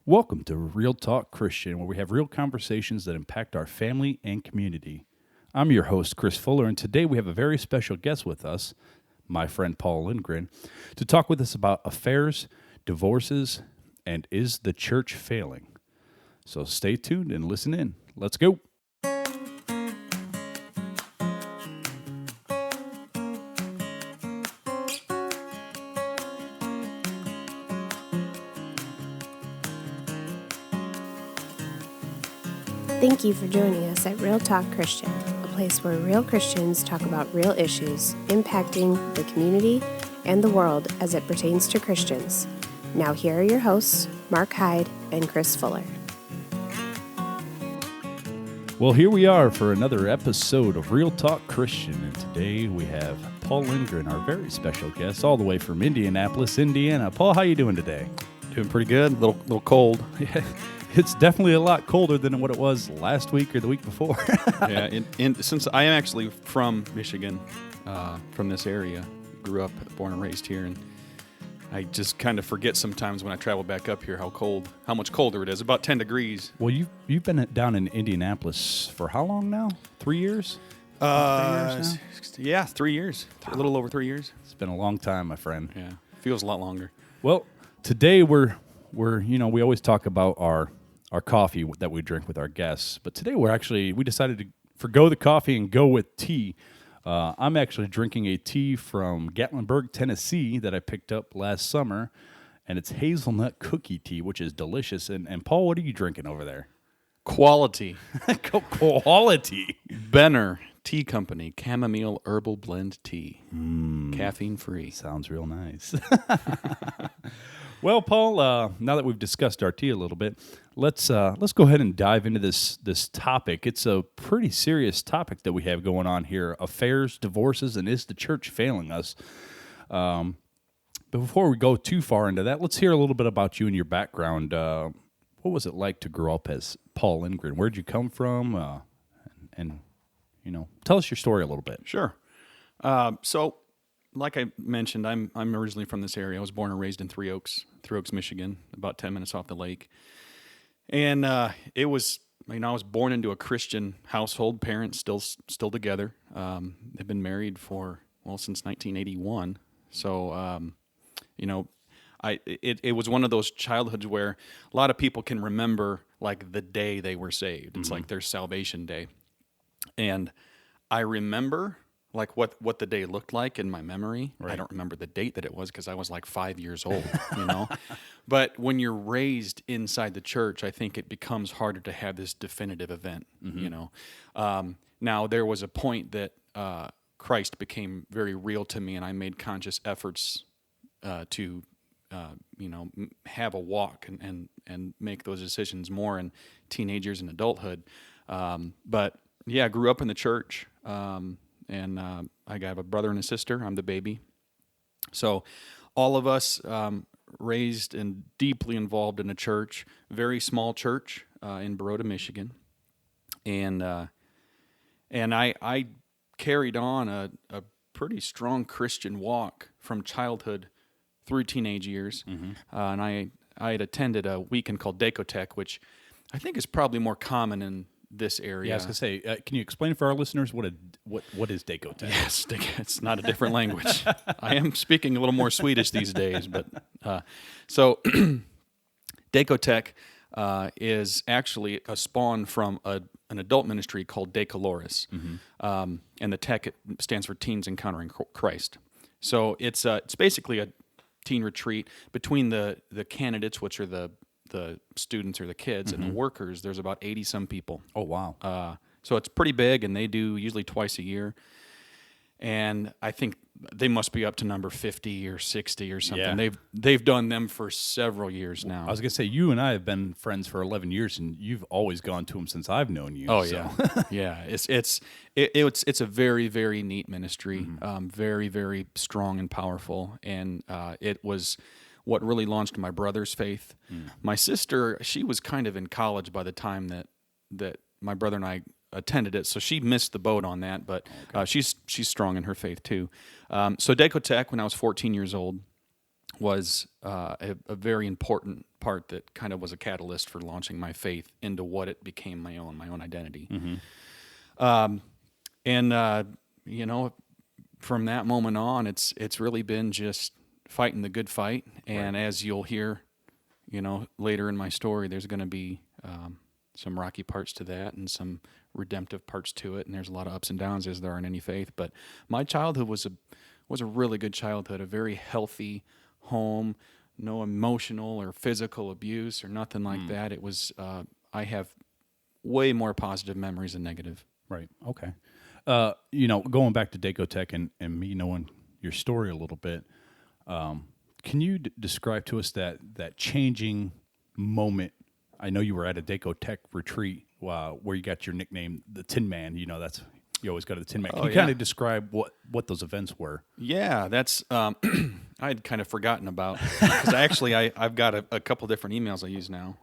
Welcome to Real Talk Christian, where we have real conversations that impact our family and community. I'm your host, Chris Fuller, and today we have a very special guest with us, my friend Paul Lindgreen, to talk with us about affairs, divorces, and is the church failing? So stay tuned and listen in. Let's go. Thank you for joining us at Real Talk Christian, a place where real Christians talk about real issues impacting the community and the world as it pertains to Christians. Now here are your hosts, Mark Hyde and Chris Fuller. Well, here we are for another episode of Real Talk Christian, and today we have Paul Lindgren, our very special guest, all the way from Indianapolis, Indiana. Paul, how you doing today? Doing pretty good. A little cold. Yeah, it's definitely a lot colder than what it was last week or the week before. Yeah, since I am actually from Michigan, from this area, grew up, born and raised here, and I just kind of forget sometimes when I travel back up here how much colder it is. About 10 degrees. Well, you've been down in Indianapolis for how long now? 3 years? 3 years now? Yeah, 3 years. Wow. A little over 3 years. It's been a long time, my friend. Yeah, feels a lot longer. Well, today we always talk about our coffee that we drink with our guests, but today we decided to forgo the coffee and go with tea. I'm actually drinking a tea from Gatlinburg, Tennessee that I picked up last summer, and it's hazelnut cookie tea, which is delicious. And Paul, what are you drinking over there? Quality. Quality. Benner Tea Company Chamomile Herbal Blend Tea. Caffeine free. Sounds real nice. Well, Paul, now that we've discussed our tea a little bit, let's go ahead and dive into this topic. It's a pretty serious topic that we have going on here: affairs, divorces, and is the church failing us? But before we go too far into that, let's hear a little bit about you and your background. What was it like to grow up as Paul Lindgren? Where'd you come from? And tell us your story a little bit. Sure. So, like I mentioned, I'm originally from this area. I was born and raised in Three Oaks, Michigan, about 10 minutes off the lake. And it was, I was born into a Christian household. Parents still together. They've been married since 1981. So, it was one of those childhoods where a lot of people can remember like the day they were saved. It's like their salvation day. And I remember like what the day looked like in my memory. Right. I don't remember the date that it was because I was like 5 years old, But when you're raised inside the church, I think it becomes harder to have this definitive event, Now, there was a point that Christ became very real to me, and I made conscious efforts to have a walk and make those decisions more in teenage years and adulthood. But yeah, I grew up in the church. And I got a brother and a sister. I'm the baby. So all of us raised and deeply involved in a church, very small church in Baroda, Michigan. And I carried on a pretty strong Christian walk from childhood through teenage years. Mm-hmm. And I had attended a weekend called Decotech, which I think is probably more common in this area. Yeah, I was going to say, can you explain for our listeners what is Decotech? Yes, it's not a different language. I am speaking a little more Swedish these days, but so Decotech is actually a spawn from an adult ministry called Decaloris, and the tech stands for Teens Encountering Christ. So it's basically a teen retreat between the candidates, which are the students or the kids, and the workers. There's about 80-some people. Oh, wow. So it's pretty big, and they do usually twice a year. And I think they must be up to number 50 or 60 or something. Yeah. They've done them for several years now. I was going to say, you and I have been friends for 11 years, and you've always gone to them since I've known you. Oh, so. Yeah. It's a very, very neat ministry, very, very strong and powerful. And it was what really launched my brother's faith. My sister, she was kind of in college by the time that my brother and I attended it, so she missed the boat on that, but she's strong in her faith too. So Decotech, when I was 14 years old, was a very important part that kind of was a catalyst for launching my faith into what it became my own identity. And from that moment on, it's really been just fighting the good fight. And as you'll hear, later in my story, there's going to be some rocky parts to that and some redemptive parts to it. And there's a lot of ups and downs as there are in any faith. But my childhood was a really good childhood, a very healthy home, no emotional or physical abuse or nothing like that. It was, I have way more positive memories than negative. Right. Okay. Going back to Dacotech and me knowing your story a little bit, can you describe to us that changing moment? I know you were at a Dacotech retreat where you got your nickname, the Tin Man. That's you always got the Tin Man. Can you kind of describe what those events were? Yeah, that's I had kind of forgotten about because I've got a couple different emails I use now.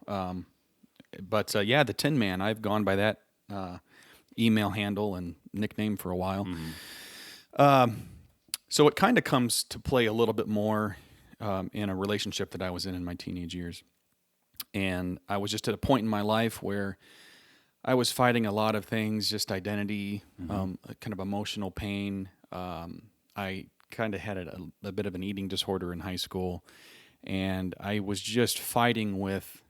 But the Tin Man, I've gone by that email handle and nickname for a while. So it kind of comes to play a little bit more in a relationship that I was in my teenage years. And I was just at a point in my life where I was fighting a lot of things, just identity, kind of emotional pain. I kind of had a bit of an eating disorder in high school, and I was just fighting with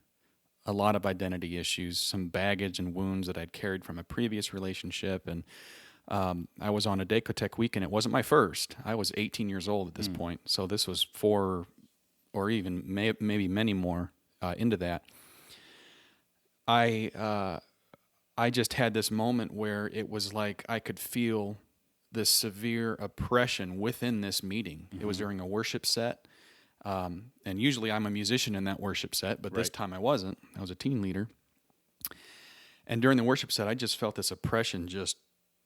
a lot of identity issues, some baggage and wounds that I'd carried from a previous relationship. And I was on a Dacotech weekend. It wasn't my first. I was 18 years old at this point, so this was 4 or even maybe many more into that. I just had this moment where it was like I could feel this severe oppression within this meeting. It was during a worship set. And usually I'm a musician in that worship set, but this time I wasn't. I was a team leader. And during the worship set, I just felt this oppression just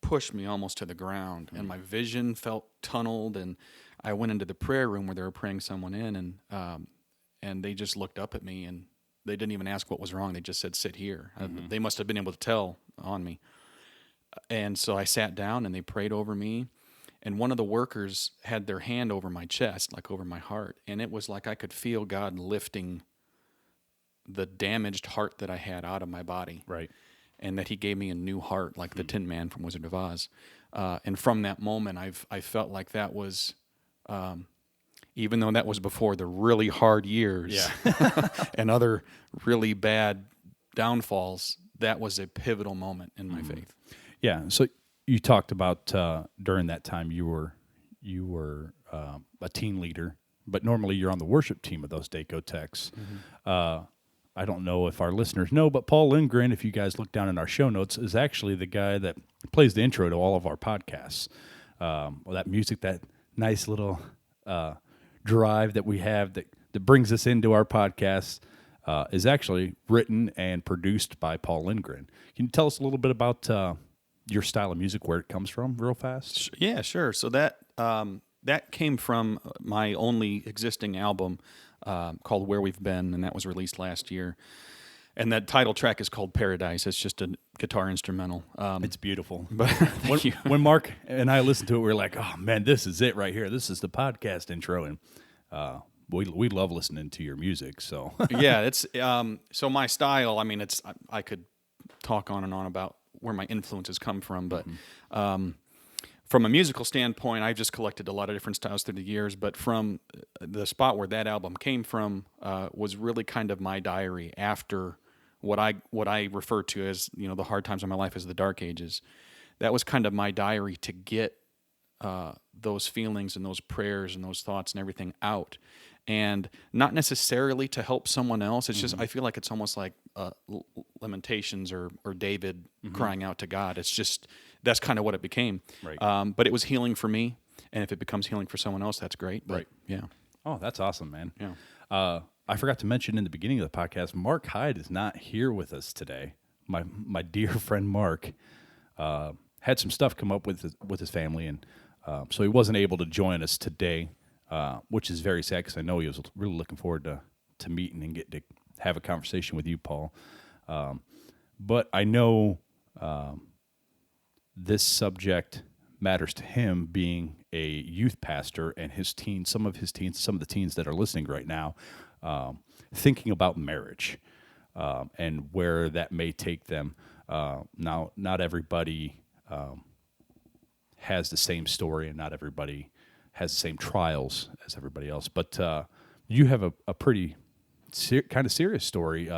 push me almost to the ground. And my vision felt tunneled. And I went into the prayer room where they were praying someone in, and they just looked up at me, and they didn't even ask what was wrong. They just said, sit here. They must have been able to tell on me. And so I sat down, and they prayed over me. And one of the workers had their hand over my chest, like over my heart. And it was like I could feel God lifting the damaged heart that I had out of my body. Right. And that he gave me a new heart, like the Tin Man from Wizard of Oz. And from that moment, I felt like that was, even though that was before the really hard years and other really bad downfalls, that was a pivotal moment in my faith. Yeah. So you talked about during that time you were a teen leader, but normally you're on the worship team of those Dacotechs. I don't know if our listeners know, but Paul Lindgreen, if you guys look down in our show notes, is actually the guy that plays the intro to all of our podcasts. That music, that nice little drive that we have that brings us into our podcast is actually written and produced by Paul Lindgren. Can you tell us a little bit about your style of music, where it comes from, real fast? Yeah, sure. So that came from my only existing album called Where We've Been, and that was released last year. And that title track is called Paradise. It's just a guitar instrumental. It's beautiful. But when Mark and I listened to it, we were like, oh, man, this is it right here. This is the podcast intro. And we love listening to your music. So yeah, it's so my style, I mean, I could talk on and on about where my influences come from, but from a musical standpoint, I've just collected a lot of different styles through the years. But from the spot where that album came from was really kind of my diary after what I refer to as the hard times of my life as the dark ages. That was kind of my diary to get those feelings and those prayers and those thoughts and everything out, and not necessarily to help someone else. It's just I feel like it's almost like Lamentations or David crying out to God. It's just that's kind of what it became. Right. But it was healing for me, and if it becomes healing for someone else, that's great. But, right. Yeah. Oh, that's awesome, man. Yeah. I forgot to mention in the beginning of the podcast, Mark Hyde is not here with us today. My dear friend Mark had some stuff come up with his family, and so he wasn't able to join us today, which is very sad because I know he was really looking forward to meeting and get to have a conversation with you, Paul. But I know this subject matters to him, being a youth pastor and his teens, some of the teens that are listening right now, thinking about marriage and where that may take them. Now, not everybody has the same story, and not everybody has the same trials as everybody else. But you have a pretty kind of serious story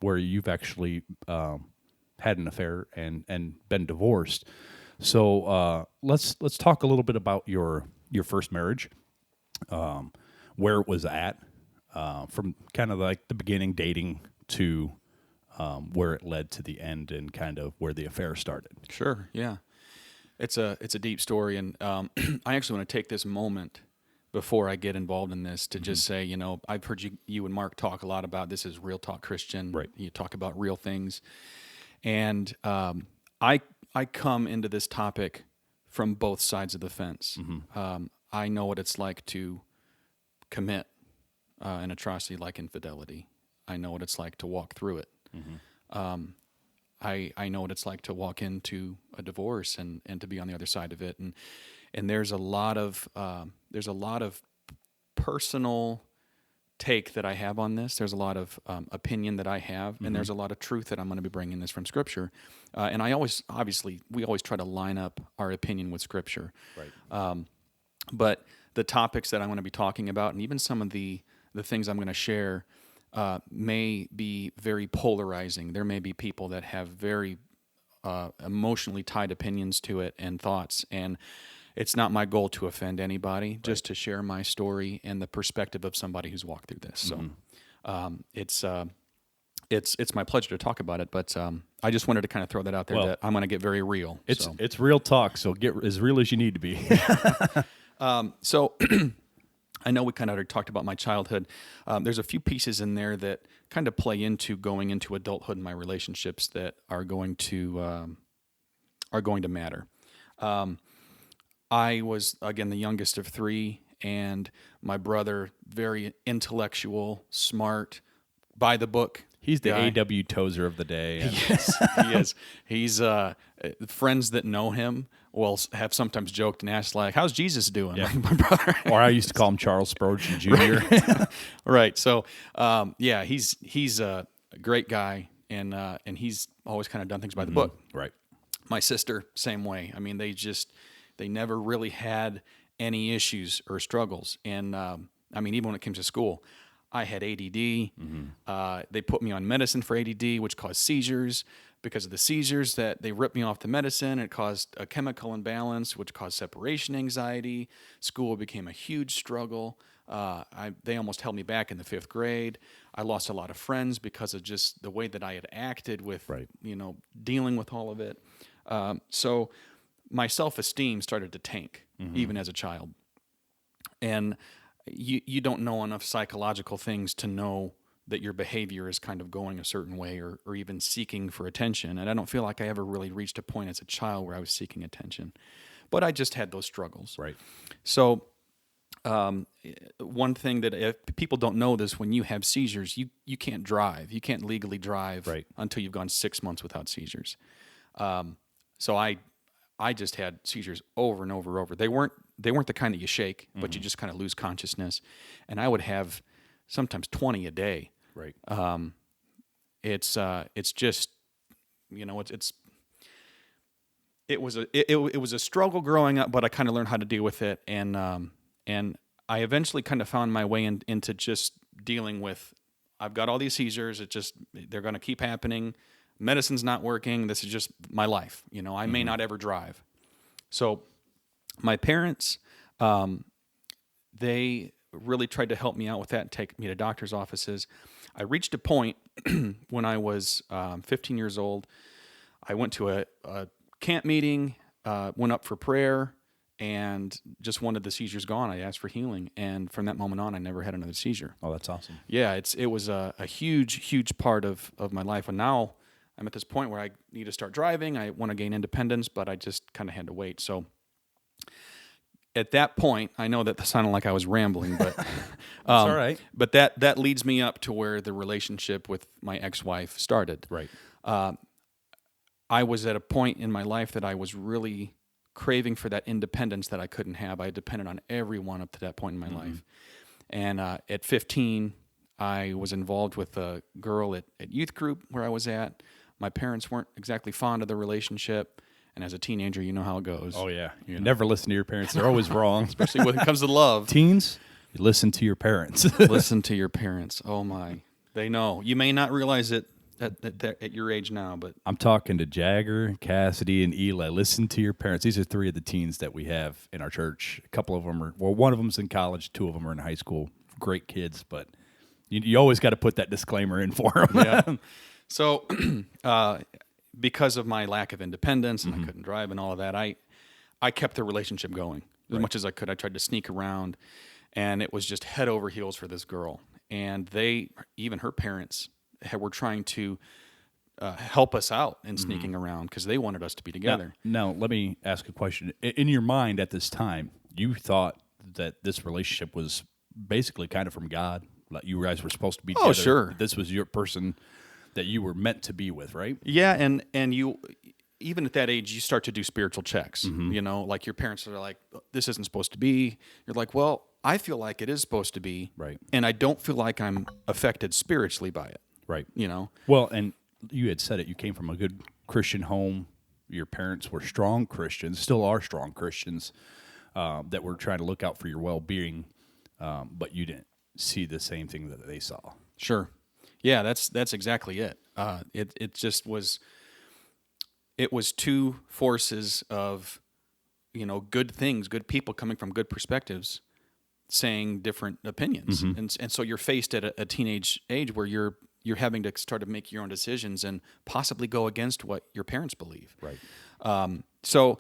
where you've actually had an affair and been divorced. So let's talk a little bit about your first marriage, where it was at, from kind of like the beginning dating to where it led to the end, and kind of where the affair started. Sure, yeah. It's a deep story, and I actually want to take this moment before I get involved in this to just say, I've heard you and Mark talk a lot about this is Real Talk Christian. Right. You talk about real things, and I come into this topic from both sides of the fence. I know what it's like to commit an atrocity like infidelity. I know what it's like to walk through it. I know what it's like to walk into a divorce and to be on the other side of it. And there's a lot of personal take that I have on this. There's a lot of opinion that I have, and there's a lot of truth that I'm going to be bringing this from Scripture. And we always try to line up our opinion with Scripture. Right. But the topics that I'm going to be talking about, and even some of the things I'm going to share, may be very polarizing. There may be people that have very emotionally tied opinions to it and thoughts, and it's not my goal to offend anybody, just to share my story and the perspective of somebody who's walked through this. So it's my pleasure to talk about it, but I just wanted to kind of throw that out there, that I'm going to get very real. It's real talk, so get as real as you need to be. So I know we kind of already talked about my childhood. There's a few pieces in there that kind of play into going into adulthood and my relationships that are going to matter. I was, again, the youngest of three, and my brother, very intellectual, smart, by the book. He's the guy. A.W. Tozer of the day. Yes, he is. He's friends that know him will have sometimes joked and asked, like, "How's Jesus doing?" Yeah. My brother. Or I used to call him Charles Spurgeon Jr. Right. So, he's a great guy, and he's always kind of done things by the book. Right. My sister, same way. I mean, they never really had any issues or struggles. And even when it came to school, I had ADD. They put me on medicine for ADD, which caused seizures. Because of the seizures, that they ripped me off the medicine, it caused a chemical imbalance, which caused separation anxiety. School became a huge struggle. They almost held me back in the 5th grade. I lost a lot of friends because of just the way that I had acted with, dealing with all of it. So my self-esteem started to tank, even as a child. And you don't know enough psychological things to know that your behavior is kind of going a certain way, or even seeking for attention. And I don't feel like I ever really reached a point as a child where I was seeking attention. But I just had those struggles. Right. So one thing that, if people don't know this, when you have seizures, you can't drive. You can't legally drive until you've gone 6 months without seizures. So I just had seizures over and over and over. They weren't the kind that you shake, but you just kind of lose consciousness. And I would have sometimes 20 a day. Right. It's just, it was a struggle growing up, but I kind of learned how to deal with it. And I eventually kind of found my way into just dealing with, I've got all these seizures. They're going to keep happening. Medicine's not working. This is just my life. I may not ever drive. So my parents, they really tried to help me out with that and take me to doctor's offices. I reached a point when I was 15 years old. I went to a camp meeting, went up for prayer, and just wanted the seizures gone. I asked for healing, and from that moment on, I never had another seizure. Oh, that's awesome. Yeah, it was a huge part of my life, and now I'm at this point where I need to start driving. I want to gain independence, but I just kind of had to wait. So at that point, I know that sounded like I was rambling, but That's all right. But that leads me up to where the relationship with my ex-wife started. Right. I was at a point in my life that I was really craving for that independence that I couldn't have. I depended on everyone up to that point in my life. And at 15, I was involved with a girl at youth group where I was at. My parents weren't exactly fond of the relationship. And as a teenager, you know how it goes. Oh, yeah. You never listen to your parents. They're always wrong. Especially when it comes to love. Teens, you listen to your parents. Listen to your parents. Oh, my. They know. You may not realize it at your age now, but... I'm talking to Jagger, Cassidy, and Eli. Listen to your parents. These are 3 of the teens that we have in our church. A couple of them are... Well, one of them's in college. 2 of them are in high school. Great kids, but you always got to put that disclaimer in for them. Yeah. So... because of my lack of independence and I couldn't drive and all of that, I kept the relationship going as much as I could. I tried to sneak around, and it was just head over heels for this girl. And even her parents, were trying to help us out in sneaking around because they wanted us to be together. Now, let me ask a question. In your mind at this time, you thought that this relationship was basically kind of from God? Like you guys were supposed to be together? Oh, sure. This was your person that you were meant to be with, right? Yeah, and you, even at that age, you start to do spiritual checks. You know, like your parents are like, this isn't supposed to be. You're like, well, I feel like it is supposed to be. Right. And I don't feel like I'm affected spiritually by it. Right. You know? Well, and you had said it. You came from a good Christian home. Your parents were strong Christians, still are strong Christians, that were trying to look out for your well-being, but you didn't see the same thing that they saw. Sure. Yeah, that's exactly it. It just was. It was 2 forces of, good things, good people coming from good perspectives, saying different opinions, and so you're faced at a teenage age where you're having to start to make your own decisions and possibly go against what your parents believe. Right. So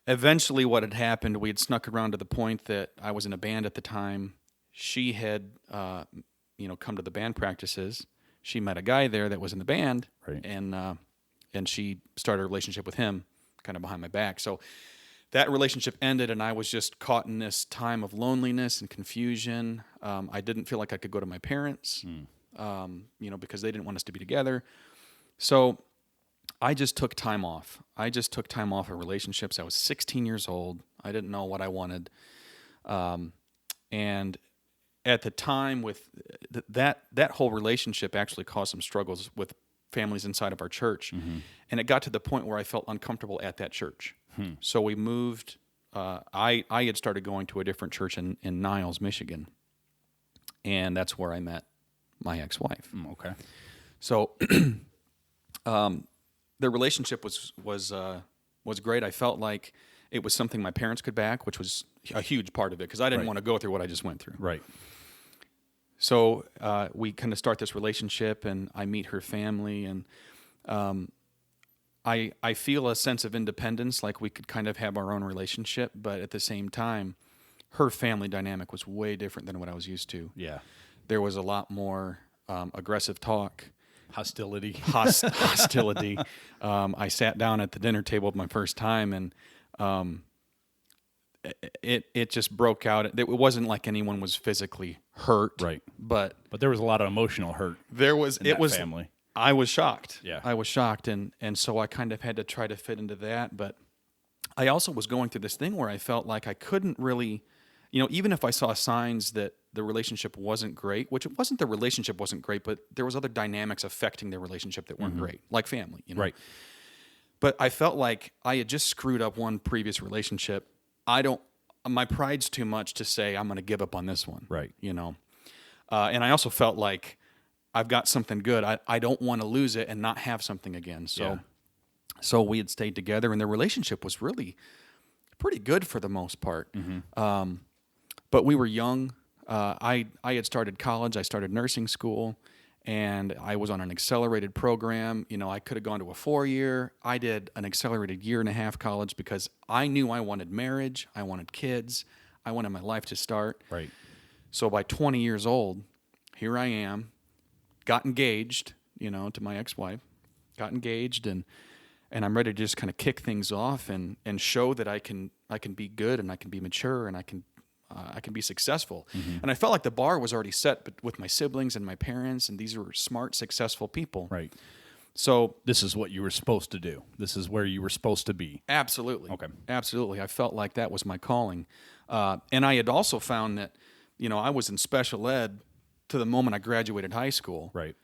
eventually, what had happened, we had snuck around to the point that I was in a band at the time. She had. Come to the band practices. She met a guy there that was in the band, right. And she started a relationship with him, kind of behind my back. So that relationship ended, and I was just caught in this time of loneliness and confusion. I didn't feel like I could go to my parents, because they didn't want us to be together. So I just took time off. I just took time off of relationships. I was 16 years old. I didn't know what I wanted, and at the time, with that whole relationship actually caused some struggles with families inside of our church. And it got to the point where I felt uncomfortable at that church. So we moved. I had started going to a different church in Niles, Michigan. And that's where I met my ex-wife. Okay. So the relationship was great. I felt like it was something my parents could back, which was a huge part of it because I didn't want to go through what I just went through. Right. So we kind of start this relationship, and I meet her family, and I feel a sense of independence, like we could kind of have our own relationship, but at the same time, her family dynamic was way different than what I was used to. Yeah. There was a lot more aggressive talk. Hostility. Hostility. I sat down at the dinner table my first time, and it just broke out. It wasn't like anyone was physically hurt, right? But there was a lot of emotional hurt. There was. In that family. I was shocked. Yeah, I was shocked, and so I kind of had to try to fit into that. But I also was going through this thing where I felt like I couldn't really, even if I saw signs that the relationship wasn't great, which it wasn't the relationship wasn't great, but there was other dynamics affecting the relationship that weren't great, like family, Right. But I felt like I had just screwed up one previous relationship. My pride's too much to say I'm going to give up on this one. Right. And I also felt like I've got something good. I don't want to lose it and not have something again. So we had stayed together, and the relationship was really pretty good for the most part. But we were young. I had started college. I started nursing school, and I was on an accelerated program. I could have gone to a 4-year. I did an accelerated 1.5 college because I knew I wanted marriage. I wanted kids. I wanted my life to start. Right. So by 20 years old, here I am, got engaged, to my ex-wife, got engaged, and I'm ready to just kind of kick things off and show that I can be good, and I can be mature, and I can be successful. And I felt like the bar was already set with my siblings and my parents, and these were smart, successful people. Right. So This is what you were supposed to do. This is where you were supposed to be. absolutely. Okay. Absolutely. I felt like that was my calling. And I had also found that, I was in special ed to the moment I graduated high school. Right.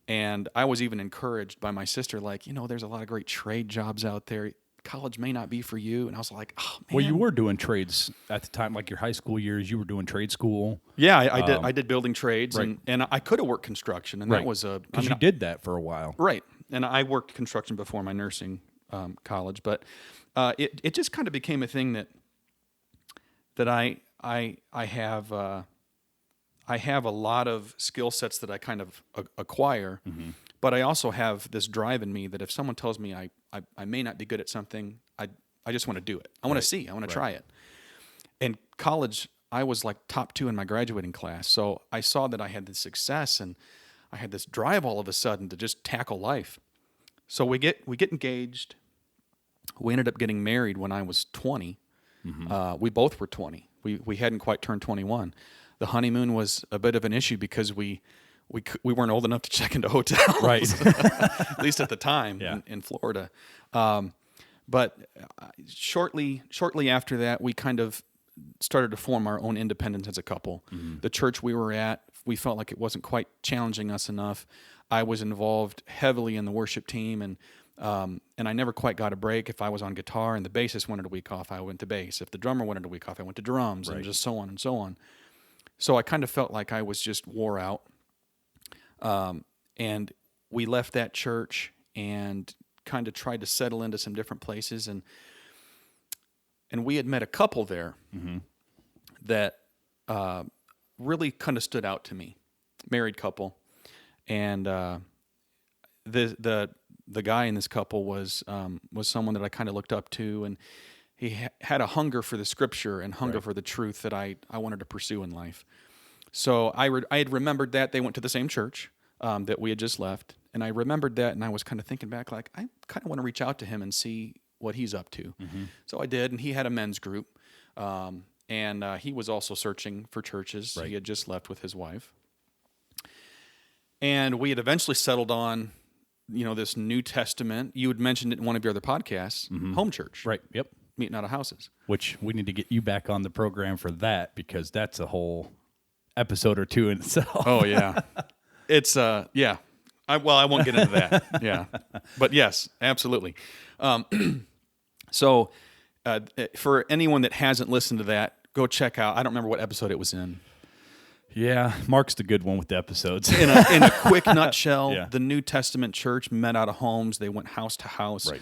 And I was even encouraged by my sister, like, there's a lot of great trade jobs out there. College may not be for you. And I was like, oh, man. Well, you were doing trades at the time, like your high school years. You were doing trade school. Yeah, I did. I did building trades, right. and I could have worked construction, and Right. that was Because you did that for a while. right. And I worked construction before my nursing college, but it just kind of became a thing that I have a lot of skill sets that I kind of acquire, but I also have this drive in me that if someone tells me I may not be good at something, I just want to do it. I want to see. I want to try it. In college, I was like top 2 in my graduating class, so I saw that I had this success and I had this drive all of a sudden to just tackle life. So we get engaged. We ended up getting married when I was 20. We both were 20. We hadn't quite turned 21. The honeymoon was a bit of an issue because we weren't old enough to check into hotels, Right. at least at the time in Florida. But shortly after that, we kind of started to form our own independence as a couple. The church we were at, we felt like it wasn't quite challenging us enough. I was involved heavily in the worship team, and I never quite got a break. If I was on guitar and the bassist wanted a week off, I went to bass. If the drummer wanted a week off, I went to drums, and just so on and so on. So I kind of felt like I was just wore out. And we left that church and kind of tried to settle into some different places. And we had met a couple there that really kind of stood out to me, married couple. And the guy in this couple was someone that I kind of looked up to, and he had a hunger for the Scripture and hunger for the truth that I wanted to pursue in life. So I had remembered that they went to the same church that we had just left, and I remembered that, and I was kind of thinking back, like, I kind of want to reach out to him and see what he's up to. So I did, and he had a men's group, and he was also searching for churches. He had just left with his wife. And we had eventually settled on, this New Testament. You had mentioned it in one of your other podcasts, home church. Right. Yep. Meeting out of houses. Which we need to get you back on the program for that, because that's a whole episode or two in itself. Oh, yeah. It's, yeah. I won't get into that. Yeah. But yes, absolutely. So for anyone that hasn't listened to that, go check out, I don't remember what episode it was in. Yeah, Mark's the good one with the episodes. In a quick nutshell, Yeah. the New Testament church met out of homes. They went house to house.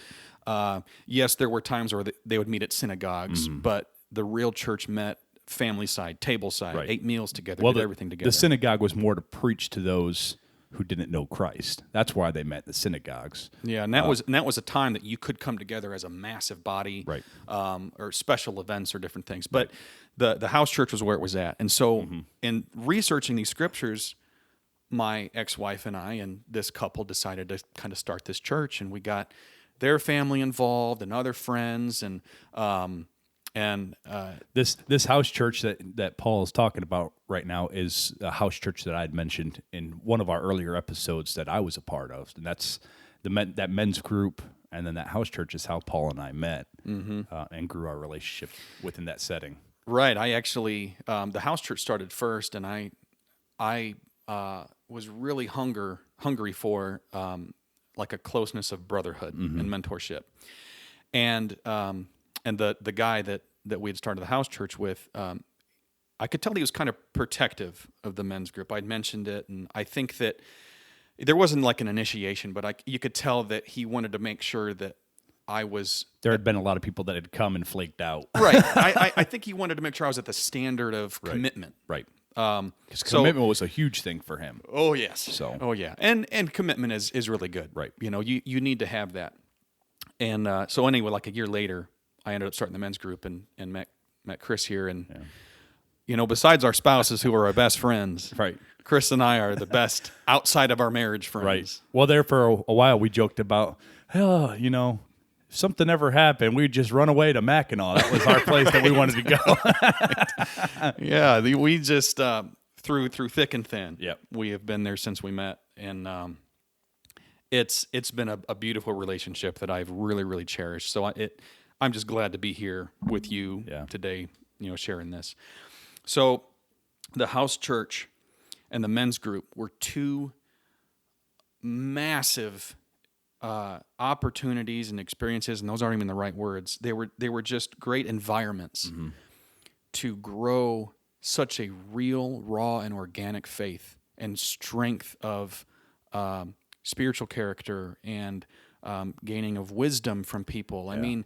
Right. Yes, there were times where they would meet at synagogues, but the real church met family side, table side, Right. ate meals together, Well, did everything together. The synagogue was more to preach to those who didn't know Christ. That's why they met the synagogues. Yeah, and that was a time that you could come together as a massive body, Right. Or special events or different things. But the house church was where it was at, and so in researching these scriptures, my ex-wife and I and this couple decided to kind of start this church, and we got their family involved and other friends, and This house church that Paul is talking about right now is a house church that I had mentioned in one of our earlier episodes that I was a part of, and that's that men's group, and then that house church is how Paul and I met and grew our relationship within that setting. Right. I actually the house church started first, and I was really hungry for like a closeness of brotherhood and mentorship, and the guy that we had started the house church with, I could tell he was kind of protective of the men's group. I'd mentioned it, and I think that there wasn't like an initiation, but you could tell that he wanted to make sure that I was. There had been a lot of people that had come and flaked out. Right. I think he wanted to make sure I was at the standard of commitment. Right. Because commitment was a huge thing for him. Oh, yes. So. Oh, yeah. And commitment is really good. Right. You need to have that. And so anyway, like a year later, I ended up starting the men's group and met Chris here. And, besides our spouses who are our best friends, Right. Chris and I are the best outside of our marriage friends. Right. Well, there for a while we joked about, if something ever happened, we'd just run away to Mackinac. That was our place that we wanted to go. Yeah. We just, through thick and thin, Yep. we have been there since we met. And it's been a beautiful relationship that I've really, really cherished. So I'm just glad to be here with you today, sharing this. So the house church and the men's group were two massive opportunities and experiences, and those aren't even the right words. They were just great environments to grow such a real, raw, and organic faith and strength of spiritual character and gaining of wisdom from people. I mean,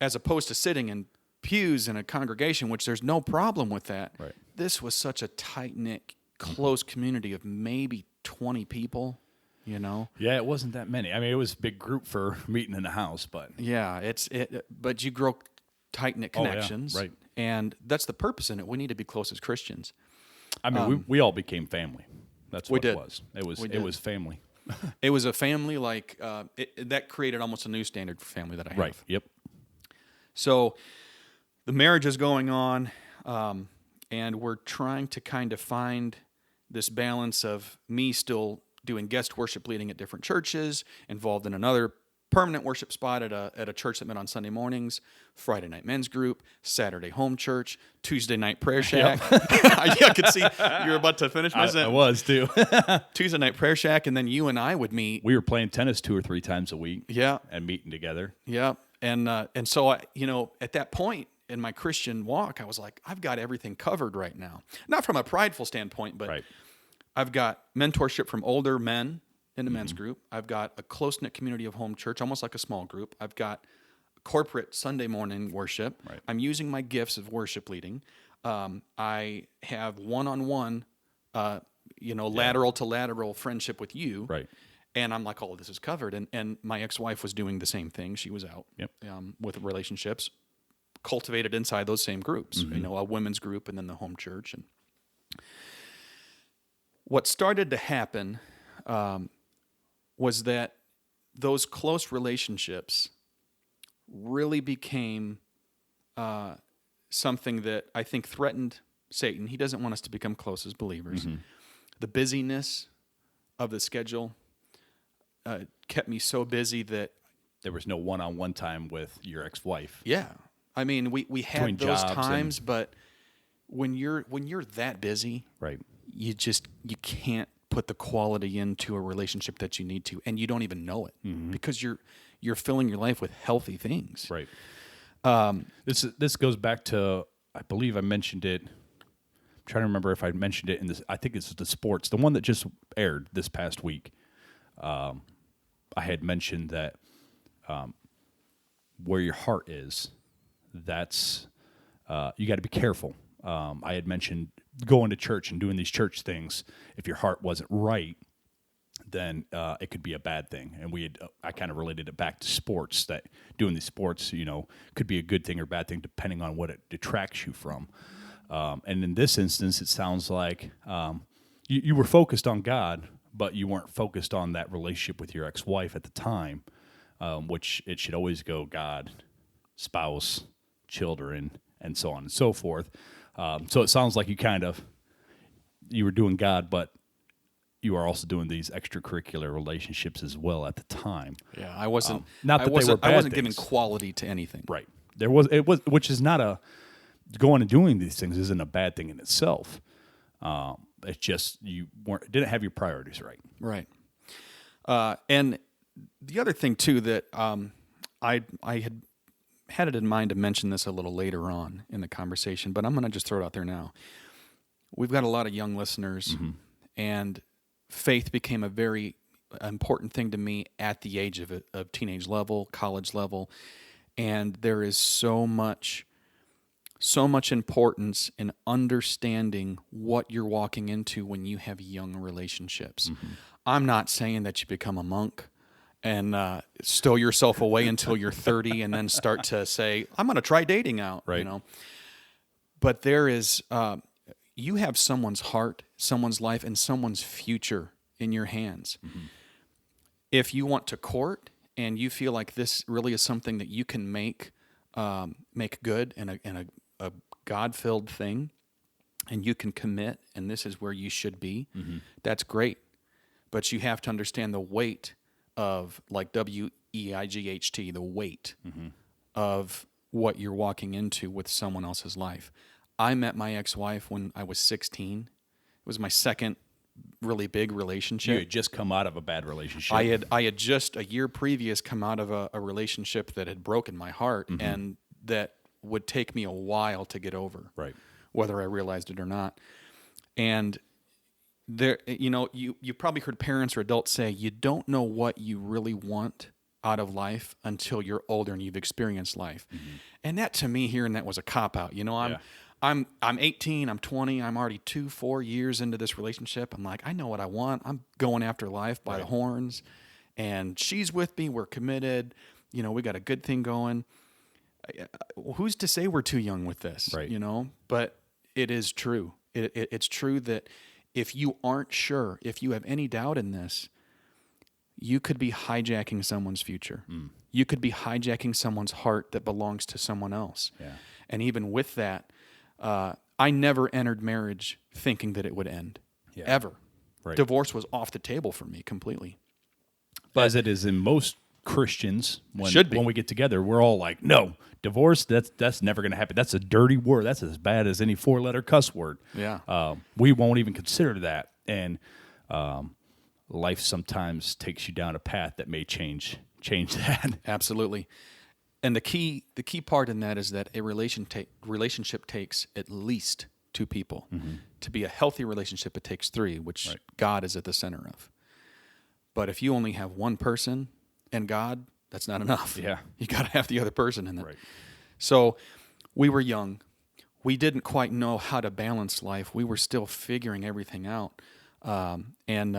as opposed to sitting in pews in a congregation, which there's no problem with that. Right. This was such a tight-knit, close community of maybe 20 people, Yeah, it wasn't that many. I mean, it was a big group for meeting in the house, but Yeah, but you grow tight-knit connections. Right. And that's the purpose in it. We need to be close as Christians. I mean, we all became family. That's what did. it was. It was family. It was a family that created almost a new standard for family that I have. Right. Yep. So the marriage is going on, and we're trying to kind of find this balance of me still doing guest worship leading at different churches, involved in another permanent worship spot at a church that met on Sunday mornings, Friday night men's group, Saturday home church, Tuesday night prayer shack. I could see you were about to finish my sentence. I was too. Tuesday night prayer shack, and then you and I would meet. We were playing tennis 2 or 3 times a week. Yeah. And meeting together. Yeah. And so I, at that point in my Christian walk, I was like, I've got everything covered right now. Not from a prideful standpoint, but Right. I've got mentorship from older men in the men's group. I've got a close-knit community of home church, almost like a small group. I've got corporate Sunday morning worship. Right. I'm using my gifts of worship leading. I have one-on-one, lateral to lateral friendship with you. Right. And I'm like, oh, this is covered. And my ex-wife was doing the same thing. She was out with relationships cultivated inside those same groups, a women's group and then the home church. And what started to happen was that those close relationships really became something that I think threatened Satan. He doesn't want us to become close as believers. The busyness of the schedule kept me so busy that there was no one-on-one time with your ex-wife. Yeah, I mean, we had Between those jobs times, but when you're that busy, Right. you can't put the quality into a relationship that you need to, and you don't even know it because you're filling your life with healthy things. Right. This goes back to, I believe I mentioned it. I'm trying to remember if I mentioned it in this. I think it's the sports, the one that just aired this past week. I had mentioned that where your heart is, that's you got to be careful. I had mentioned going to church and doing these church things. If your heart wasn't right, then it could be a bad thing. And I kind of related it back to sports, that doing these sports, could be a good thing or bad thing depending on what it detracts you from. And in this instance, it sounds like you were focused on God, but you weren't focused on that relationship with your ex-wife at the time, which it should always go God, spouse, children, and so on and so forth. So it sounds like you were doing God, but you are also doing these extracurricular relationships as well at the time. Yeah, I wasn't. Not that I wasn't, they were bad I wasn't things. giving quality to anything. Right. It was, which is not going and doing these things isn't a bad thing in itself. It's just you didn't have your priorities right. Right. And the other thing too that I had it in mind to mention this a little later on in the conversation, but I'm going to just throw it out there now. We've got a lot of young listeners, and faith became a very important thing to me at the age of teenage level, college level, and there is so much importance in understanding what you're walking into when you have young relationships. I'm not saying that you become a monk and stow yourself away until you're 30 and then start to say, I'm going to try dating out, Right. But there is, you have someone's heart, someone's life, and someone's future in your hands. If you want to court and you feel like this really is something that you can make good and a God-filled thing, and you can commit, and this is where you should be, that's great. But you have to understand the weight of like WEIGHT, the weight of what you're walking into with someone else's life. I met my ex-wife when I was 16. It was my second really big relationship. You had just come out of a bad relationship. I had just a year previous come out of a relationship that had broken my heart and that would take me a while to get over, Right. whether I realized it or not. And there, you probably heard parents or adults say you don't know what you really want out of life until you're older and you've experienced life. And that, to me, hearing that was a cop out. I'm 18, I'm 20, I'm already 4 years into this relationship. I'm like, I know what I want. I'm going after life by the horns, and she's with me. We're committed. We got a good thing going. Who's to say we're too young with this? Right. But it is true. It's true that if you aren't sure, if you have any doubt in this, you could be hijacking someone's future. You could be hijacking someone's heart that belongs to someone else. Yeah. And even with that, I never entered marriage thinking that it would end, ever. Right. Divorce was off the table for me completely. But as it is in most Christians, Should be. when we get together, we're all like, no, divorce, that's never going to happen. That's a dirty word. That's as bad as any 4-letter cuss word. Yeah. We won't even consider that. And life sometimes takes you down a path that may change that. Absolutely. And the key part in that is that a relationship takes at least 2 people. To be a healthy relationship, it takes 3, which God is at the center of. But if you only have one person and God, that's not enough. Yeah. You got to have the other person in it. Right. So we were young. We didn't quite know how to balance life. We were still figuring everything out. And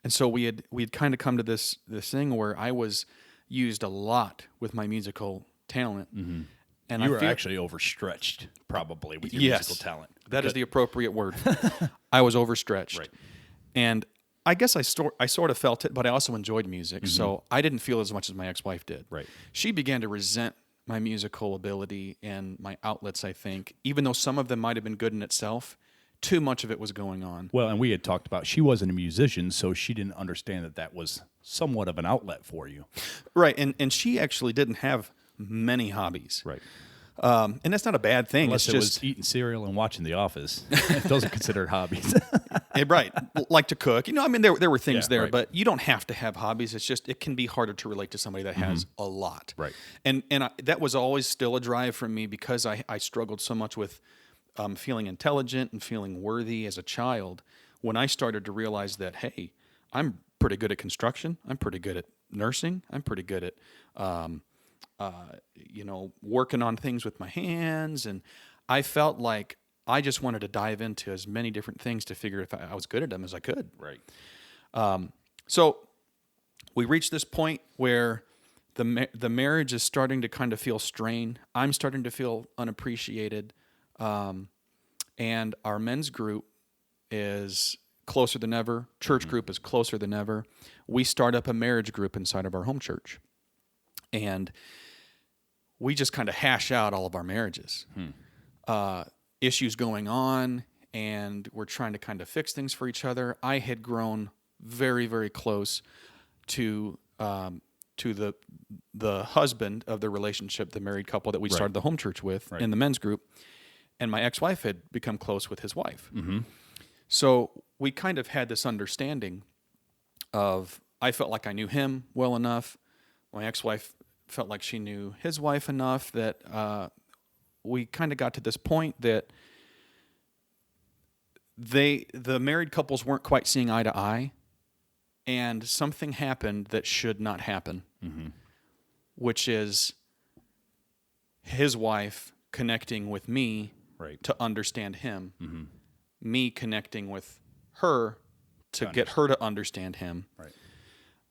so we had kind of come to this thing where I was used a lot with my musical talent. And You were actually overstretched, probably, with your musical talent. That is the appropriate word. I was overstretched. Right. And I guess I sort of felt it, but I also enjoyed music. So I didn't feel as much as my ex-wife did. Right. She began to resent my musical ability and my outlets, I think, even though some of them might have been good in itself. Too much of it was going on. Well, and we had talked about she wasn't a musician, so she didn't understand that was somewhat of an outlet for you. Right. And she actually didn't have many hobbies. Right. And that's not a bad thing. Unless it's it just was eating cereal and watching The Office. Those are considered hobbies. right. Like to cook. There were things there, right. but you don't have to have hobbies. It's just, it can be harder to relate to somebody that has a lot. Right. And that was always still a drive for me because I struggled so much with feeling intelligent and feeling worthy as a child. When I started to realize that, hey, I'm pretty good at construction. I'm pretty good at nursing. I'm pretty good at, working on things with my hands. And I felt like I just wanted to dive into as many different things to figure if I was good at them as I could. Right. So we reached this point where the marriage is starting to kind of feel strained. I'm starting to feel unappreciated. And our men's group is closer than ever. Church group is closer than ever. We start up a marriage group inside of our home church. And we just kind of hash out all of our marriages. Issues going on, and we're trying to kind of fix things for each other. I had grown very, very close to the husband of the relationship, the married couple that we started the home church with in the men's group. And my ex-wife had become close with his wife. So we kind of had this understanding of, I felt like I knew him well enough. My ex-wife felt like she knew his wife enough that we kind of got to this point that the married couples weren't quite seeing eye to eye, and something happened that should not happen, which is his wife connecting with me to understand him, me connecting with her to get her to understand him.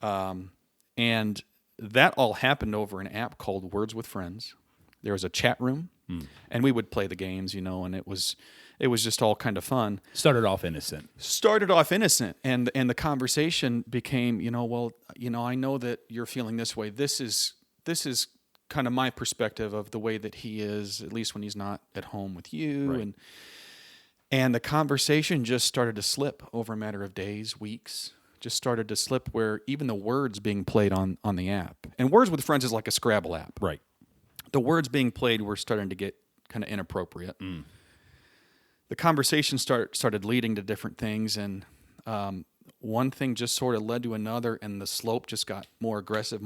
And that all happened over an app called Words with Friends. There was a chat room, and we would play the games, and it was just all kind of fun. Started off innocent, and the conversation became, I know that you're feeling this way. This is kind of my perspective of the way that he is, at least when he's not at home with you. And the conversation just started to slip over a matter of days, weeks, just started to slip, where even the words being played on the app, and Words with Friends is like a Scrabble app. Right. The words being played were starting to get kind of inappropriate. The conversation started leading to different things, and one thing just sort of led to another, and the slope just got more aggressive,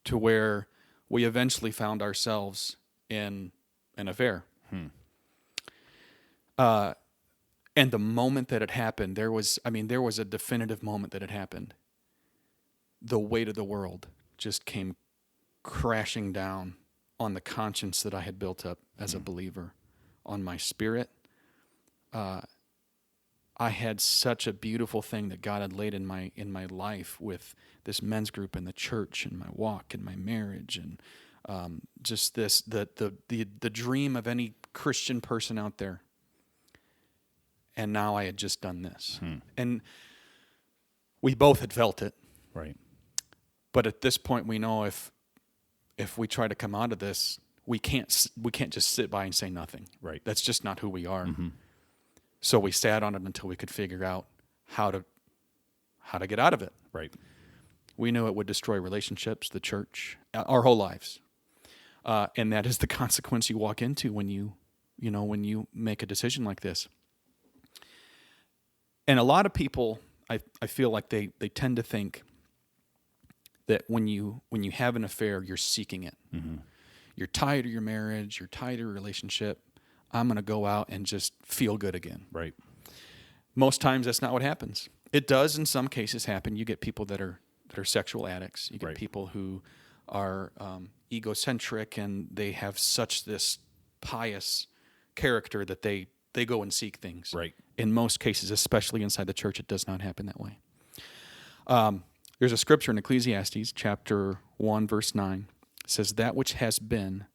to where we eventually found ourselves in an affair. And the moment that it happened, there was a definitive moment that it happened. The weight of the world just came crashing down on the conscience that I had built up as a believer, on my spirit. I had such a beautiful thing that God had laid in my life with this men's group and the church and my walk and my marriage, and just this the dream of any Christian person out there. And now I had just done this. And we both had felt it. Right. But at this point, we know if we try to come out of this, we can't just sit by and say nothing. Right. That's just not who we are. So we sat on it until we could figure out how to get out of it. Right. We knew it would destroy relationships, the church, our whole lives. And that is the consequence you walk into when you make a decision like this. And a lot of people, I feel like they tend to think that when you have an affair, you're seeking it. You're tired of your marriage, you're tired of your relationship. I'm going to go out and just feel good again. Right. Most times that's not what happens. It does in some cases happen. You get people that are sexual addicts. You get people who are egocentric, and they have such this pious character that they go and seek things. Right. In most cases, especially inside the church, it does not happen that way. There's a scripture in Ecclesiastes chapter 1, verse 9. It says, "That which has been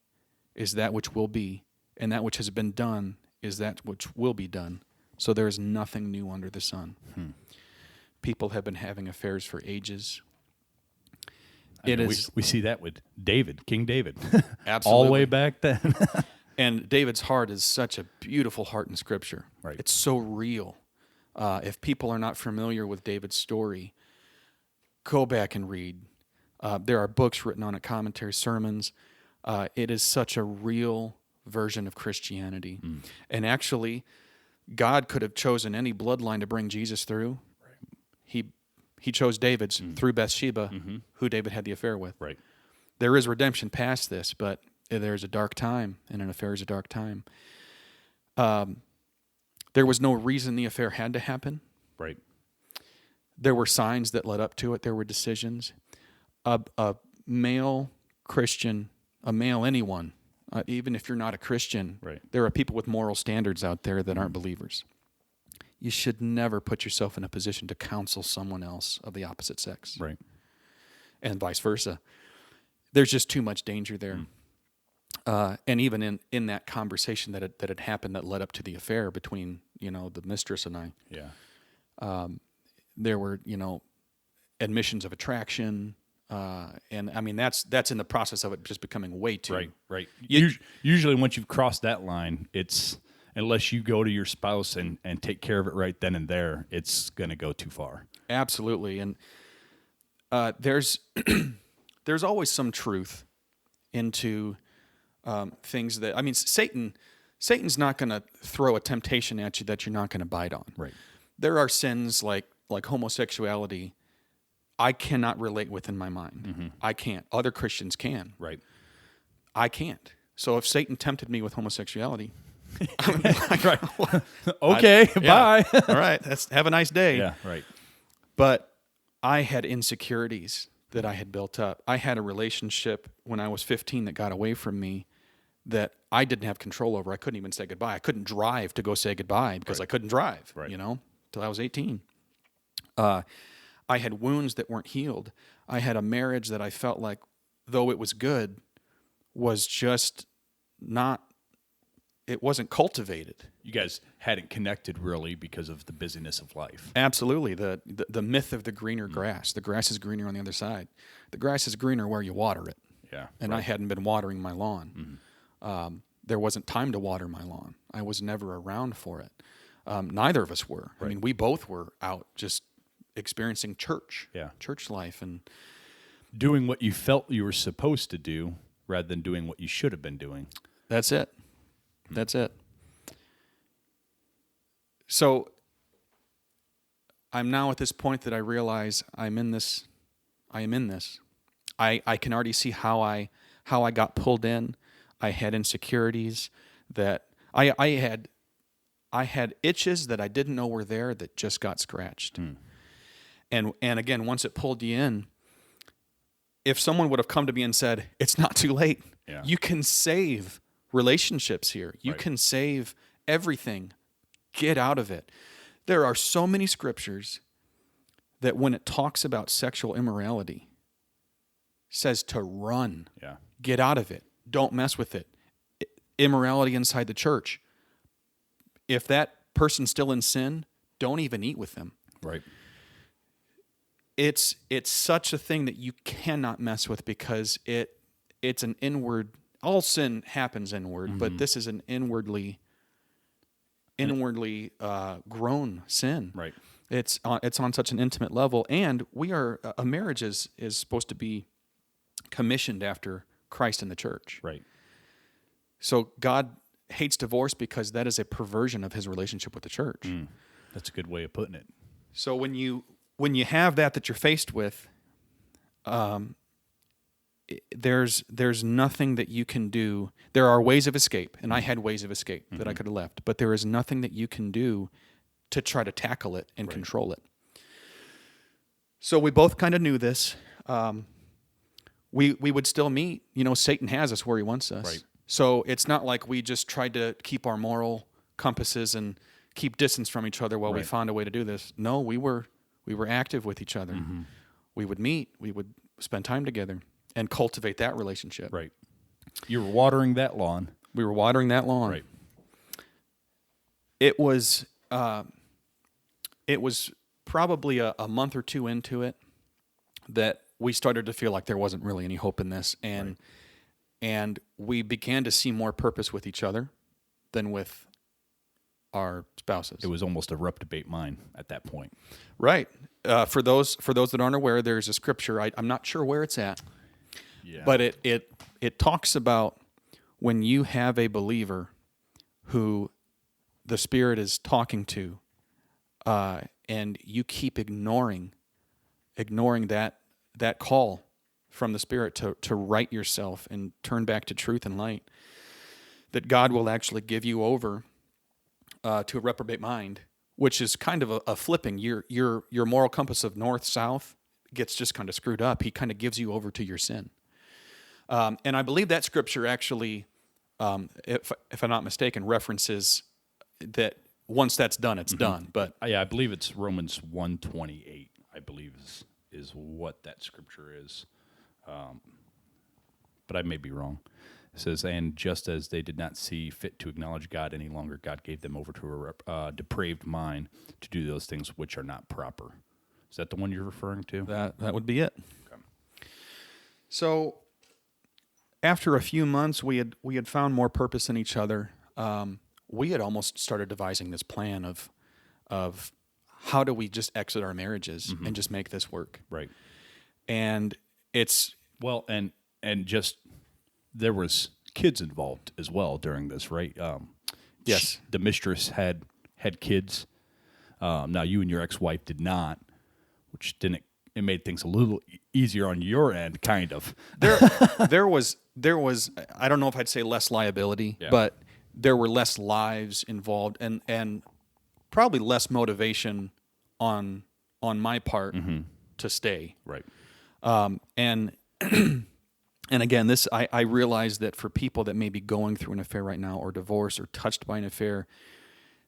is that which will be, and that which has been done is that which will be done. So there is nothing new under the sun." People have been having affairs for ages. We see that with David, King David. Absolutely. All the way back then. And David's heart is such a beautiful heart in Scripture. Right. It's so real. If people are not familiar with David's story, go back and read. There are books written on it, commentaries, sermons. It is such a real version of Christianity. And actually, God could have chosen any bloodline to bring Jesus through. Right. He chose David's through Bathsheba, who David had the affair with. Right. There is redemption past this, but there's a dark time, and an affair is a dark time. There was no reason the affair had to happen. Right. There were signs that led up to it. There were decisions. A male Christian, a male anyone, even if you're not a Christian, right. There are people with moral standards out there that aren't believers. You should never put yourself in a position to counsel someone else of the opposite sex. Right. And vice versa. There's just too much danger there. And even in that conversation that had happened that led up to the affair between, the mistress and I. Yeah. There were, admissions of attraction. And I mean, that's in the process of it just becoming way too. Right. Usually once you've crossed that line, it's, unless you go to your spouse and take care of it right then and there, it's going to go too far. Absolutely. And there's always some truth into things that, I mean, Satan's not going to throw a temptation at you that you're not going to bite on. Right. There are sins like homosexuality I cannot relate with in my mind. I can't. Other Christians can. Right. I can't. So if Satan tempted me with homosexuality, right. Okay, bye. All right, have a nice day. Yeah, right. But I had insecurities that I had built up. I had a relationship when I was 15 that got away from me that I didn't have control over. I couldn't even say goodbye. I couldn't drive to go say goodbye because I couldn't drive, till I was 18. I had wounds that weren't healed. I had a marriage that I felt like, though it was good, was just not, it wasn't cultivated. You guys hadn't connected really because of the busyness of life. Absolutely. The myth of the greener grass. The grass is greener on the other side. The grass is greener where you water it. Yeah. And I hadn't been watering my lawn. There wasn't time to water my lawn. I was never around for it. Neither of us were. I mean, we both were out just experiencing church life, and Doing what you felt you were supposed to do rather than doing what you should have been doing. that's it. That's it. So I'm now at this point that I realize I am in this. I can already see how I got pulled in. I had insecurities that I had itches that I didn't know were there that just got scratched. And again, once it pulled you in, if someone would have come to me and said, "It's not too late. Yeah. You can save relationships here. You can save everything. Get out of it." There are so many scriptures that when it talks about sexual immorality, says to run. Yeah. Get out of it. Don't mess with it. Immorality inside the church. If that person's still in sin, don't even eat with them. Right. It's such a thing that you cannot mess with because it's an inward. All sin happens inward, but this is an inwardly grown sin. Right. It's on such an intimate level, and we are a marriage is supposed to be commissioned after Christ in the church. Right. So God hates divorce because that is a perversion of His relationship with the church. That's a good way of putting it. So when you have that you're faced with, there's nothing that you can do. There are ways of escape, and I had ways of escape that I could have left, but there is nothing that you can do to try to tackle it and control it. So we both kind of knew this. We would still meet. Satan has us where he wants us. Right. So it's not like we just tried to keep our moral compasses and keep distance from each other while we found a way to do this. No, we were active with each other. We would meet. We would spend time together and cultivate that relationship. Right. You were watering that lawn. We were watering that lawn. Right. It was probably a month or two into it that we started to feel like there wasn't really any hope in this, and we began to see more purpose with each other than with our spouses. It was almost a reprobate mind at that point. Right. For those that aren't aware, there's a scripture. I'm not sure where it's at, but it talks about when you have a believer who the Spirit is talking to, and you keep ignoring that call from the Spirit to right yourself and turn back to truth and light, that God will actually give you over to a reprobate mind, which is kind of a flipping. Your moral compass of north-south gets just kind of screwed up. He kind of gives you over to your sin. And I believe that scripture actually, if I'm not mistaken, references that once that's done, it's done. But I believe it's Romans 1:28, I believe is what that scripture is. But I may be wrong. It says, "And just as they did not see fit to acknowledge God any longer, God gave them over to a depraved mind to do those things which are not proper." Is that the one you're referring to? that would be it. Okay. So after a few months, we had found more purpose in each other. We had almost started devising this plan of how do we just exit our marriages and just make this work. Right. And it's Well, and just there was kids involved as well during this, right? Yes. The mistress had kids. Now you and your ex-wife did not, which it made things a little easier on your end, kind of. there was I don't know if I'd say less liability, but there were less lives involved and probably less motivation on my part to stay. Right. And again, this I realize that for people that may be going through an affair right now, or divorce, or touched by an affair,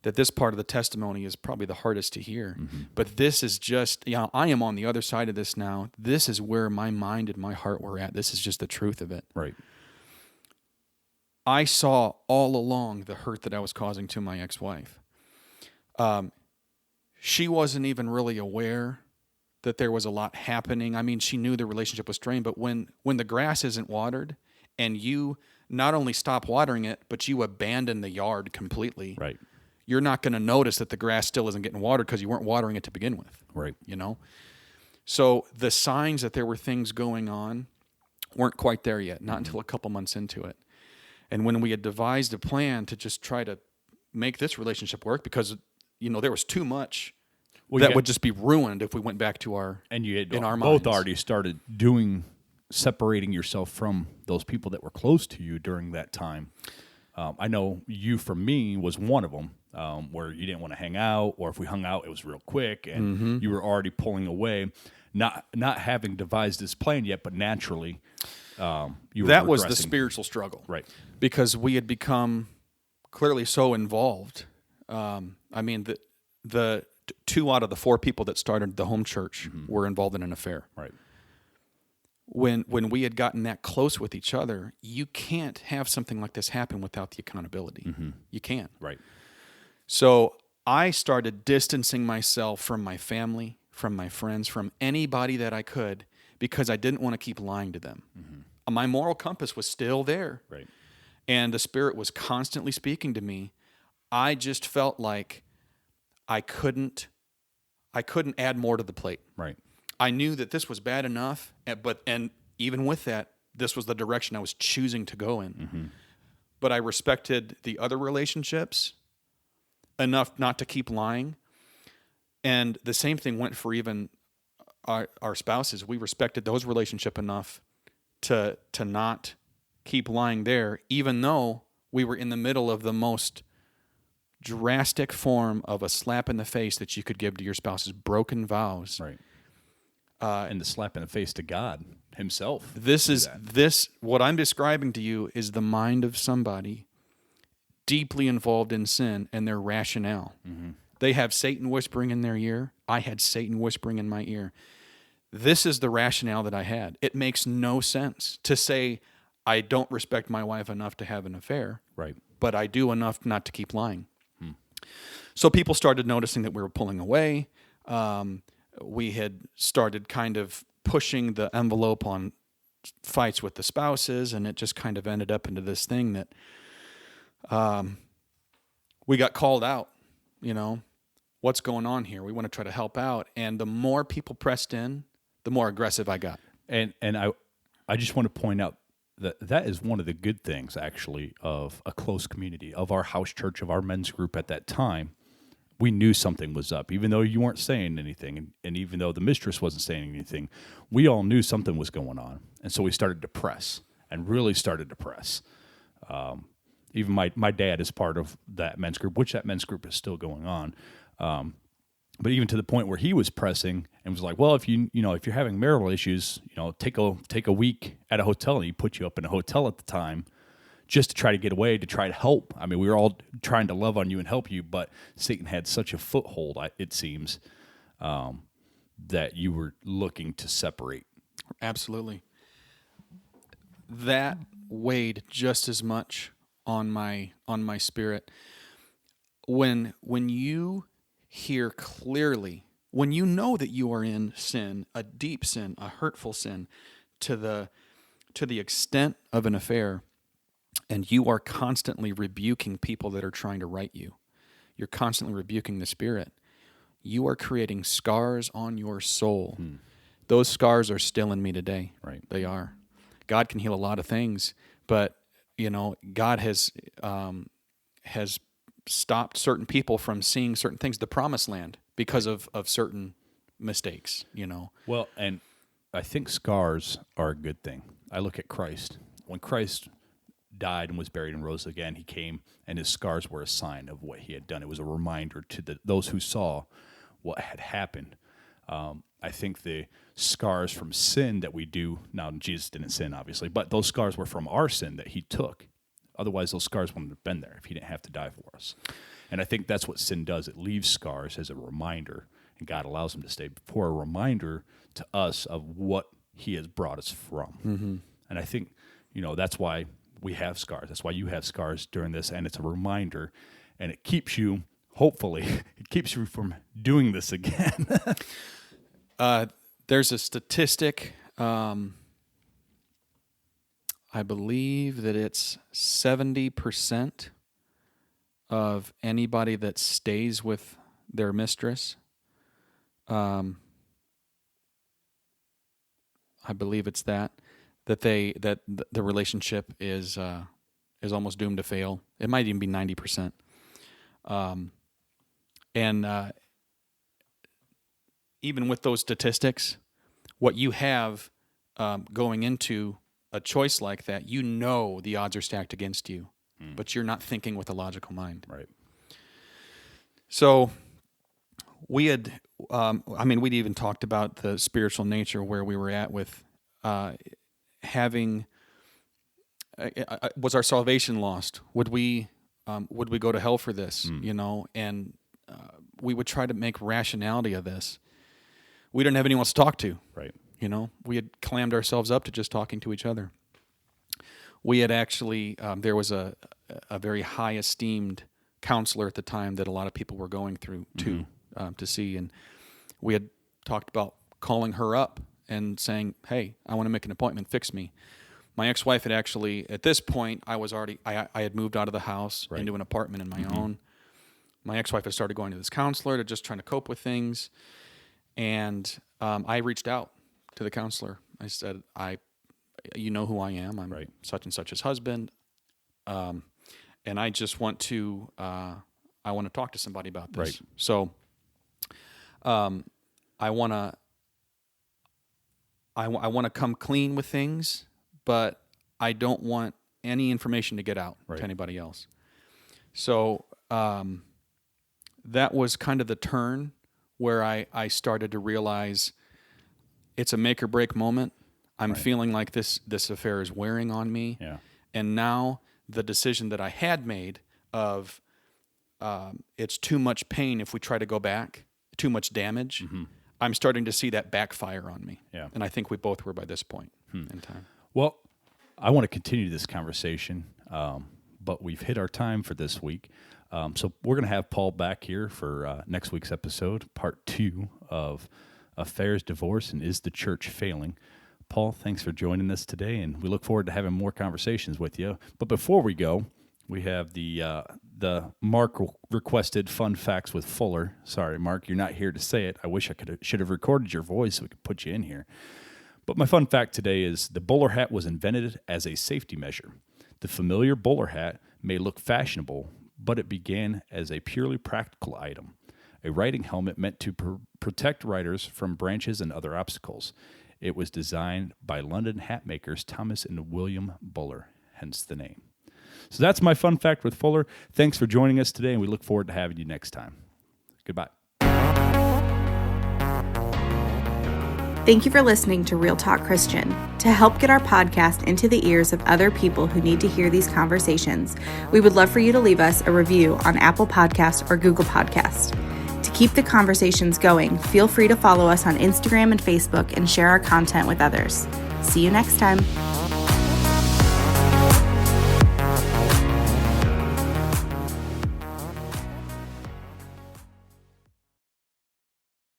that this part of the testimony is probably the hardest to hear. But this is just, I am on the other side of this now. This is where my mind and my heart were at. This is just the truth of it. Right. I saw all along the hurt that I was causing to my ex-wife. She wasn't even really aware that there was a lot happening. I mean, she knew the relationship was strained, but when the grass isn't watered and you not only stop watering it, but you abandon the yard completely, Right. you're not going to notice that the grass still isn't getting watered because you weren't watering it to begin with. Right. So the signs that there were things going on weren't quite there yet, not until a couple months into it. And when we had devised a plan to just try to make this relationship work, because there was too much that would just be ruined if we went back to our and you had in our both minds. already started separating yourself from those people that were close to you during that time. I know you, for me, was one of them, where you didn't want to hang out, or if we hung out, it was real quick, and you were already pulling away, not having devised this plan yet, but naturally, you were That was the regressing. spiritual struggle, Right? because we had become clearly so involved. The 2 out of the 4 people that started the home church were involved in an affair. Right. When we had gotten that close with each other, you can't have something like this happen without the accountability. You can't. Right. So I started distancing myself from my family, from my friends, from anybody that I could, because I didn't want to keep lying to them. My moral compass was still there. Right. And the Spirit was constantly speaking to me. I just felt like I couldn't add more to the plate. Right. I knew that this was bad enough, and even with that, this was the direction I was choosing to go in. But I respected the other relationships enough not to keep lying. And the same thing went for even our spouses. We respected those relationships enough to not keep lying there, even though we were in the middle of the most drastic form of a slap in the face that you could give to your spouse's broken vows. Right. And the slap in the face to God himself. What I'm describing to you is the mind of somebody deeply involved in sin and their rationale. They have Satan whispering in their ear. I had Satan whispering in my ear. This is the rationale that I had. It makes no sense to say I don't respect my wife enough to have an affair, Right. but I do enough not to keep lying. So people started noticing that we were pulling away. We had started kind of pushing the envelope on fights with the spouses, and it just kind of ended up into this thing that we got called out, what's going on here? We want to try to help out. And the more people pressed in, the more aggressive I got. And I just want to point out that is one of the good things, actually, of a close community, of our house church, of our men's group at that time. We knew something was up, even though you weren't saying anything, and even though the mistress wasn't saying anything, we all knew something was going on. And so we started to press, and really started to press. Even my dad is part of that men's group, which that men's group is still going on. But even to the point where he was pressing and was like, well, if you're having marital issues, take a week at a hotel, and he put you up in a hotel at the time just to try to get away, to try to help. I mean, we were all trying to love on you and help you, but Satan had such a foothold, it seems, that you were looking to separate. Absolutely. That weighed just as much on my spirit. When you hear clearly, when you know that you are in sin, a deep sin, a hurtful sin, to the extent of an affair, and you are constantly rebuking people that are trying to right you, you're constantly rebuking the Spirit, you are creating scars on your soul. Those scars are still in me today. Right. They are. God can heal a lot of things, but God has stopped certain people from seeing certain things, the promised land, because of certain mistakes, Well, and I think scars are a good thing. I look at Christ. When Christ died and was buried and rose again, he came, and his scars were a sign of what he had done. It was a reminder to those who saw what had happened. I think the scars from sin that we do, now Jesus didn't sin, obviously, but those scars were from our sin that he took. Otherwise, those scars wouldn't have been there if he didn't have to die for us. And I think that's what sin does. It leaves scars as a reminder, and God allows them to stay for a reminder to us of what he has brought us from. And I think, that's why we have scars. That's why you have scars during this, and it's a reminder, and it keeps you, hopefully, it keeps you from doing this again. There's a statistic, I believe that it's 70% of anybody that stays with their mistress. I believe it's that the relationship is almost doomed to fail. It might even be 90%. Even with those statistics, what you have going into a choice like that, you know the odds are stacked against you, but you're not thinking with a logical mind. Right. So we had, we'd even talked about the spiritual nature where we were at with having. Was our salvation lost? Would we go to hell for this? And we would try to make rationality of this. We didn't have anyone else to talk to. Right. We had clammed ourselves up to just talking to each other. We had actually, there was a very high esteemed counselor at the time that a lot of people were going through to see, and we had talked about calling her up and saying, "Hey, I want to make an appointment. Fix me." My ex-wife had actually, at this point, I had moved out of the house into an apartment in my own. My ex-wife had started going to this counselor to just trying to cope with things. And I reached out to the counselor. I said, you know who I am. I'm such and such's husband. And I just want to, talk to somebody about this. Right. So I want to come clean with things, but I don't want any information to get out to anybody else. So that was kind of the turn where I started to realize it's a make or break moment. I'm feeling like this affair is wearing on me. Yeah. And now the decision that I had made of it's too much pain if we try to go back, too much damage, I'm starting to see that backfire on me. Yeah. And I think we both were by this point in time. Well, I want to continue this conversation, but we've hit our time for this week. So we're going to have Paul back here for next week's episode, part 2 of Affairs, Divorce, and Is the Church Failing? Paul, thanks for joining us today, and we look forward to having more conversations with you. But before we go, we have the Mark requested fun facts with Fuller. Sorry, Mark, you're not here to say it. I wish I should have recorded your voice so we could put you in here. But my fun fact today is the bowler hat was invented as a safety measure. The familiar bowler hat may look fashionable, but it began as a purely practical item, a riding helmet meant to protect riders from branches and other obstacles. It was designed by London hat makers Thomas and William Buller, hence the name. So that's my fun fact with Fuller. Thanks for joining us today, and we look forward to having you next time. Goodbye. Thank you for listening to Real Talk Christian. To help get our podcast into the ears of other people who need to hear these conversations, we would love for you to leave us a review on Apple Podcasts or Google Podcasts. To keep the conversations going, feel free to follow us on Instagram and Facebook and share our content with others. See you next time.